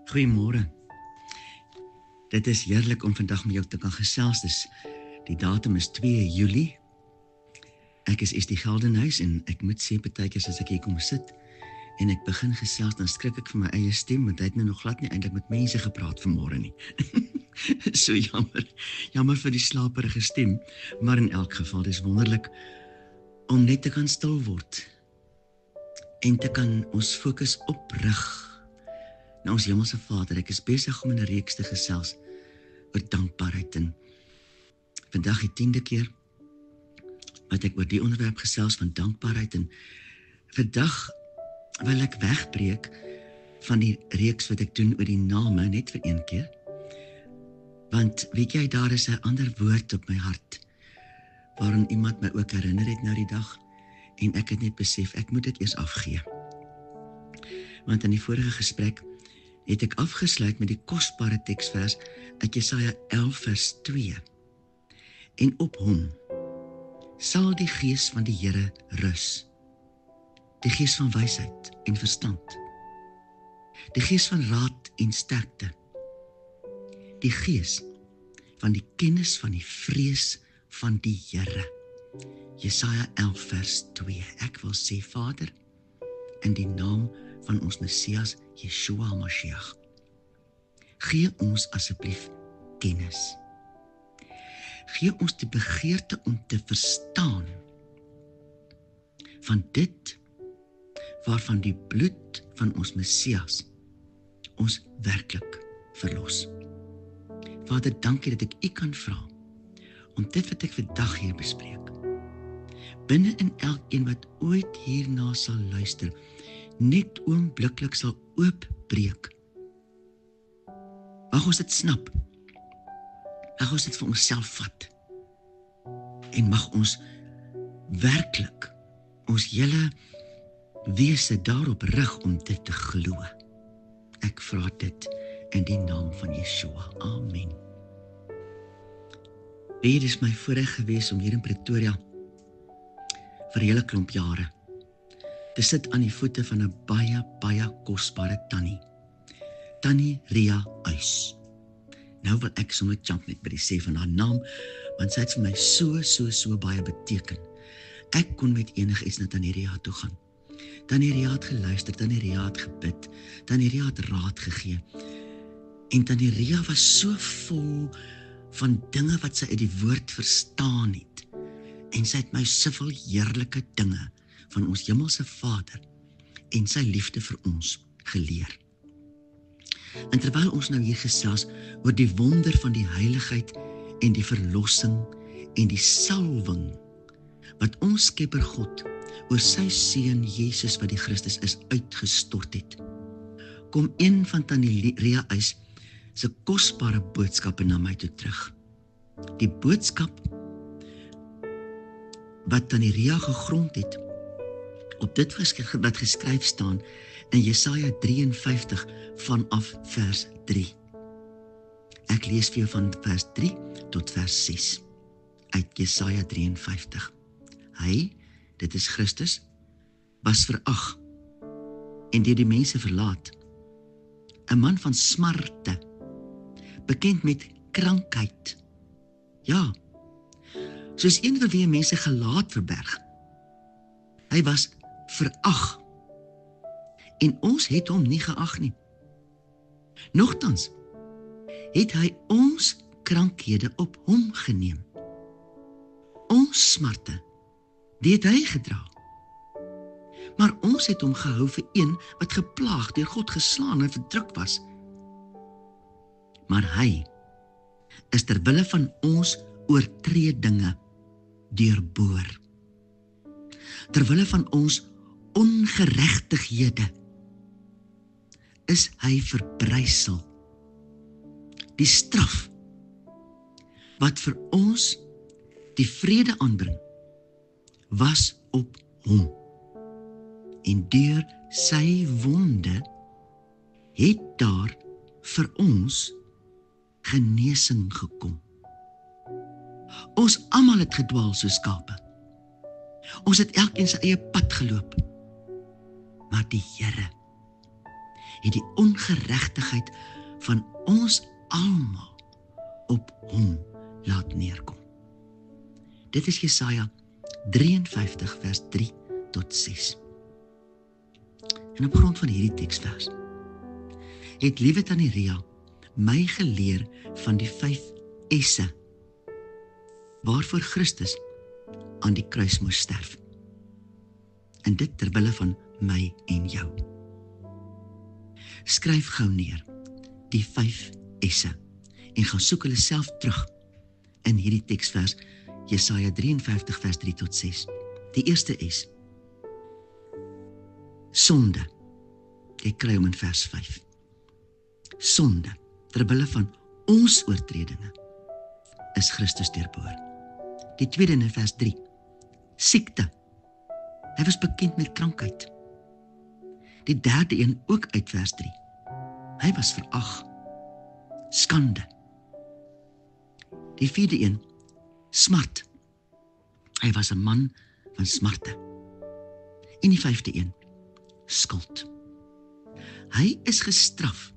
Goeiemôre. Dit is heerlik om vandag met jou te kan gesels. Die datum is 2 Julie. Ek is die Geldenhuis en ek moet sê partykeer as ek hier kom sit en ek begin gesels, dan skrik ek vir my eie stem, want hy het nou nog glad nie eintlik met mense gepraat vanmôre nie. So jammer vir die slaperige stem, maar in elk geval, dit is wonderlik om net te kan stil word en te kan ons fokus oprig na ons hemelse Vader. Ek is besig om in 'n reeks te gesels oor dankbaarheid, en vandag die 10de keer wat ek oor die onderwerp gesels van dankbaarheid, en vandag wil ek wegbreek van die reeks wat ek doen oor die name, net vir een keer, want weet jy, daar is 'n ander woord op my hart, waarin iemand my ook herinner het nou die dag, en ek het net besef, ek moet dit eers afgee, want in die vorige gesprek het ek afgesluit met die kosbare teksvers uit Jesaja 11 vers 2, en op hom sal die gees van die Here rus, die gees van wysheid en verstand, die gees van raad en sterkte, die gees van die kennis van die vrees van die Here. Jesaja 11 vers 2. Ek wil sê, Vader, in die naam van ons Messias, Yeshua Mashiach, gee ons asseblief kennis. Gee ons die begeerte om te verstaan van dit waarvan die bloed van ons Messias ons werklik verlos. Vader, dankie dat ek U kan vra om dit wat ek vandag hier bespreek, binne in elkeen wat ooit hierna sal luister, net oombliklik sal oopbreek. Mag ons dit snap, mag ons dit vir onsself vat, en mag ons werklik ons hele wese daarop rig om dit te glo. Ek vra dit in die naam van Yeshua. Amen. Dit is my voorreg gewees om hier in Pretoria vir 'n hele klomp jare te sit aan die voete van 'n baie kosbare Tannie Ria Uys. Nou wil ek sommer jump net by die sê van haar naam, want sy het vir my so baie beteken. Ek kon met enige iets na Tannie Ria toe gaan. Tannie Ria het geluister, Tannie Ria het gebid, Tannie Ria het raad gegee. En Tannie Ria was so vol van dinge wat sy uit die woord verstaan het. En sy het my soveel heerlike dinge van ons hemelse Vader en sy liefde vir ons geleer. En terwyl ons nou hier gesels oor die wonder van die heiligheid en die verlossing en die salwing wat ons Skepper God oor sy seun Jesus wat die Christus is uitgestort het, kom een van Tannie Ria Uys se kosbare boodskappe na my toe terug. Die boodskap wat Tannie Ria gegrond het op dit wat geskryf staan in Jesaja 53 vanaf vers 3. Ek lees vir jou van vers 3 tot vers 6 uit Jesaja 53. Hy, dit is Christus, was verag en deur die mense verlaat. 'n man van smarte, bekend met krankheid. Ja, soos een vir wie mense gelaat verberg. Hy was verag en ons het hom nie geag nie. Nogtans het hy ons krankhede op hom geneem. Ons smarte, die het hy gedra. Maar ons het hom gehou vir een wat geplaag, deur God geslaan en verdruk was. Maar hy is ter wille van ons oortredinge deurboor. Ter wille van ons ongeregtighede is hy verbrysel. Die straf wat vir ons die vrede aanbring, was op hom. En deur sy wonde het daar vir ons genesing gekom. Ons almal het gedwaal soos skape. Ons het elkeen sy eie pad geloop. Maar die Here het die ongeregtigheid van ons almal op hom laat neerkom. Dit is Jesaja 53 vers 3 tot 6. En op grond van hierdie teksvers het liewe tannie Ria my geleer van die 5 esse waarvoor Christus aan die kruis moes sterf. En dit ter wille van my en jou. Skryf gou neer die 5 esse en gaan soek hulle self terug in hierdie teksvers Jesaja 53 vers 3 tot 6. Die eerste S. Sonde. Jy kry hom in vers 5. Sonde, ter wille van ons oortredinge, is Christus deurboor. Die tweede in vers 3. Siekte. Hy was bekend met krankheid. Die derde een ook uit vers 3. Hy was verag. Skande. Die vierde een, smart. Hy was 'n man van smarte. En die vyfde een, skuld. Hy is gestraf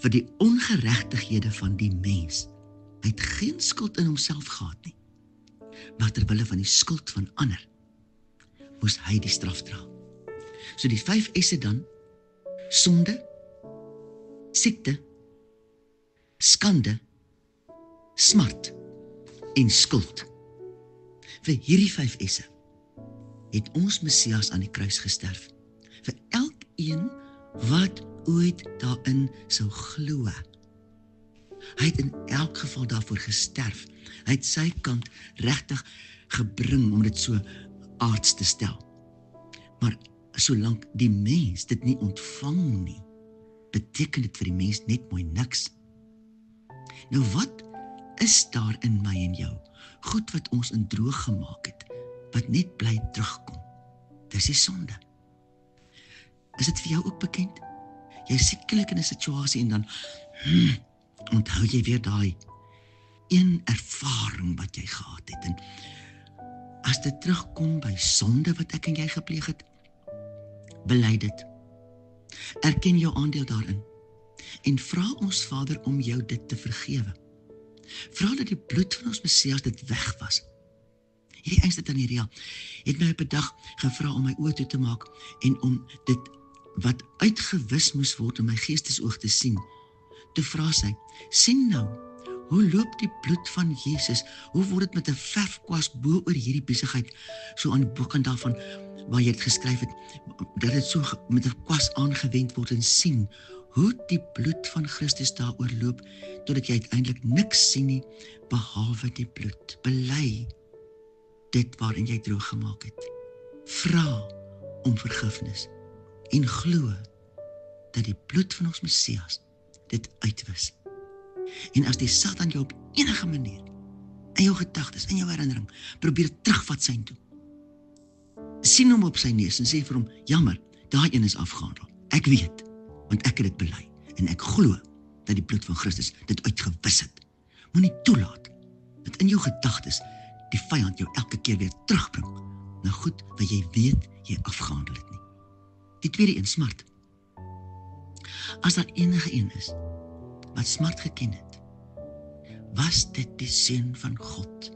vir die ongeregtighede van die mens. Hy het geen skuld in homself gehad nie, maar ter wille van die skuld van ander, moes hy die straf dra. So die 5 esse dan, sonde, siekte, skande, smart en skuld. Vir hierdie 5 esse het ons Messias aan die kruis gesterf. Vir elkeen wat ooit daarin sou glo. Hy het in elk geval daarvoor gesterf. Hy het sy kant regtig gebring om dit so aards te stel. Maar solank die mens dit nie ontvang nie, beteken dit vir die mens net mooi niks. Nou wat is daar in my en jou? Goed wat ons in droog gemaak het, wat net bly terugkom. Dis die sonde. Is dit vir jou ook bekend? Jy is sekerlik in 'n situasie en dan onthou jy weer daai een ervaring wat jy gehad het. En as dit terugkom by sonde wat ek en jy gepleeg het, bely dit. Erken jou aandeel daarin en vra ons Vader om jou dit te vergewe. Vra dat die bloed van ons Messias dit weg was. Hierdie einste tannie Ria het my op 'n dag gevra om my oë toe te maak en om dit wat uitgewis moes word in my geestesoog te sien. Toe vra sy, sien nou, hoe loop die bloed van Jesus, hoe word dit met 'n verfkwas bo oor hierdie besigheid, so aan die bokant daarvan, waar jy het geskryf het, dat dit so met 'n kwas aangewend word en sien, hoe die bloed van Christus daaroor loop, totdat jy uiteindelik niks sien nie, behalwe die bloed. Bely dit waarin jy droog gemaak het. Vra om vergifnis en glo dat die bloed van ons Messias dit uitwis. En as die Satan jou op enige manier, in jou gedagtes, in jou herinnering, probeer terugvat sy toe, sien hom op sy neus en sê vir hom, jammer, daai een is afgehandel. Ek weet, want ek het dit bely, en ek glo dat die bloed van Christus dit uitgewis het. Moenie toelaat dat in jou gedagtes die vyand jou elke keer weer terugbring na goed wat jy weet jy afgehandel het nie. Die tweede een, smart. As daar enige een is wat smart geken het, was dit die seun van God.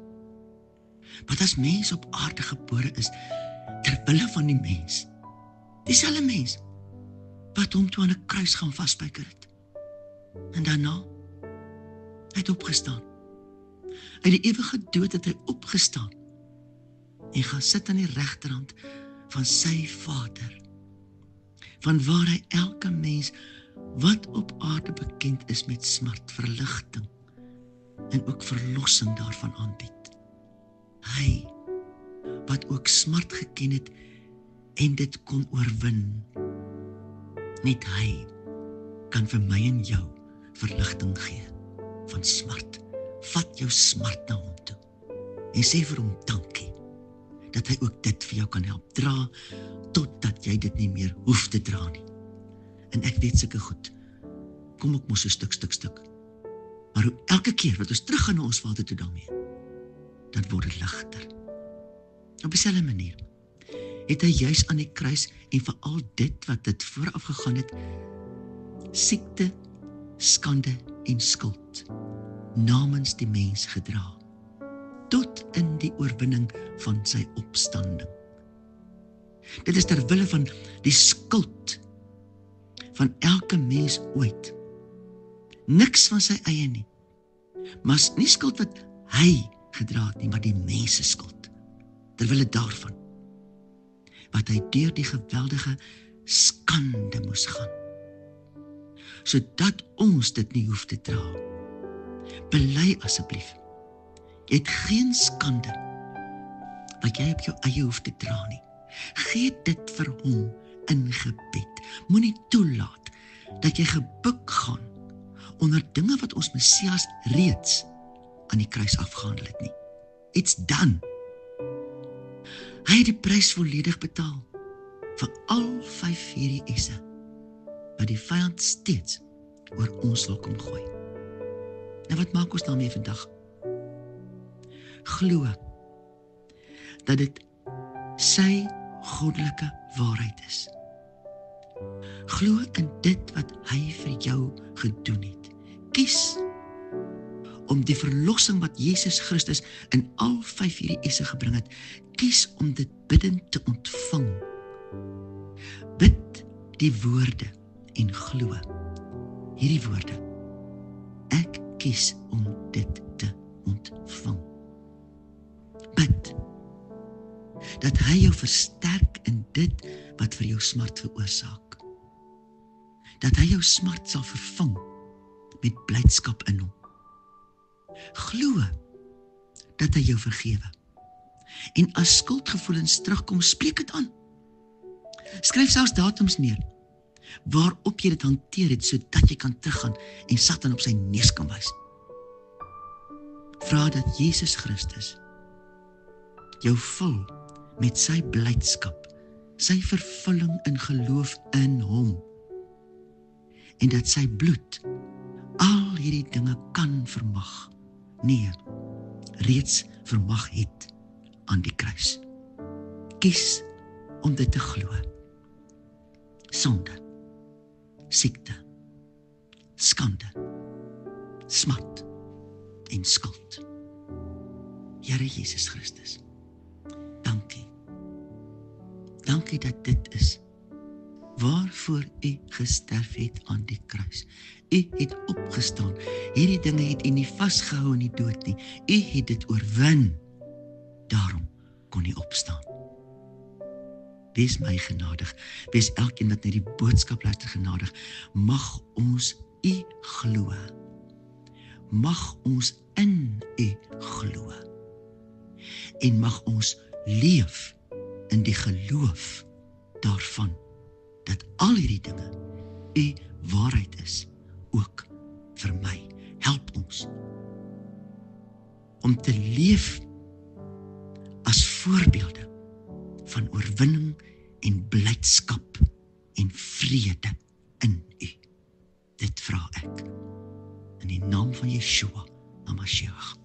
Wat as mens op aarde gebore is, ter wille van die mens, dieselfde mens, wat hom toe aan 'n kruis gaan vasspijker het. En daarna, hy het opgestaan. Uit die ewige dood het hy opgestaan, en gaan sit aan die regterhand van sy Vader, van waar hy elke mens, wat op aarde bekend is met smart, verligting, en ook verlossing daarvan aanbied. Hy, wat ook smart geken het, en dit kon oorwin. Net hy kan vir my en jou verligting gee van smart. Vat jou smart na hom toe en sê vir hom dankie, dat hy ook dit vir jou kan help dra, totdat jy dit nie meer hoef te dra nie. En ek weet sulke goed, kom ook mos so stuk. Maar hoe elke keer wat ons teruggaan na ons Vader toe daarmee, dan word dit ligter. Op dieselfde manier het hy juis aan die kruis en vir al dit wat dit vooraf gegaan het, siekte, skande en skuld, namens die mens gedra, tot in die oorwinning van sy opstanding. Dit is ter wille van die skuld van elke mens ooit. Niks van sy eie nie, maar nie skuld wat hy gedra het nie, maar die mens se skuld. Ter wille daarvan, wat hy deur die geweldige skande moes gaan, sodat ons dit nie hoef te dra. Bely asseblief, jy het geen skande wat jy op jou eie hoef te dra nie. Gee dit vir hom in gebed. Moenie toelaat dat jy gebuk gaan onder dinge wat ons Messias reeds aan die kruis afgehandel het nie. It's done. Hy het die prys volledig betaal vir al 5 hierdie esse wat die vyand steeds oor ons wil kom gooi. Nou wat maak ons daarmee vandag? Glo dat dit sy goddelike waarheid is. Glo in dit wat hy vir jou gedoen het. Kies om die verlossing wat Jesus Christus in al 5 hierdie esse gebring het, kies om dit biddend te ontvang. Bid die woorde en glo hierdie woorde. Ek kies om dit te ontvang. Bid dat hy jou versterk in dit wat vir jou smart veroorsaak. Dat hy jou smart sal vervang met blydskap in hom. Glo dat hy jou vergewe. En as skuldgevoelens terugkom, spreek dit aan. Skryf selfs datums neer waarop jy dit hanteer het, sodat jy kan teruggaan en Satan op sy neus kan wys. Vra dat Jesus Christus jou vul met sy blydskap, sy vervulling in geloof in hom, en dat sy bloed al hierdie dinge kan vermag, nee, reeds vermag het aan die kruis. Kies om dit te glo. Sonde, siekte, skande, smart en skuld. Here Jesus Christus, dankie. Dankie dat dit is waarvoor u gesterf het aan die kruis. U het opgestaan. Hierdie dinge het u nie vasgehou in die dood nie. U het dit oorwin. Daarom kon u opstaan. Wees my genadig. Wees elkeen wat na die boodskap luister genadig. Mag ons u glo. Mag ons in u glo. En mag ons leef in die geloof daarvan, dat al hierdie dinge u waarheid is, ook vir my. Help ons om te leef as voorbeelde van oorwinning en blydskap en vrede in u. Dit vra ek in die naam van Yeshua, HaMashiach.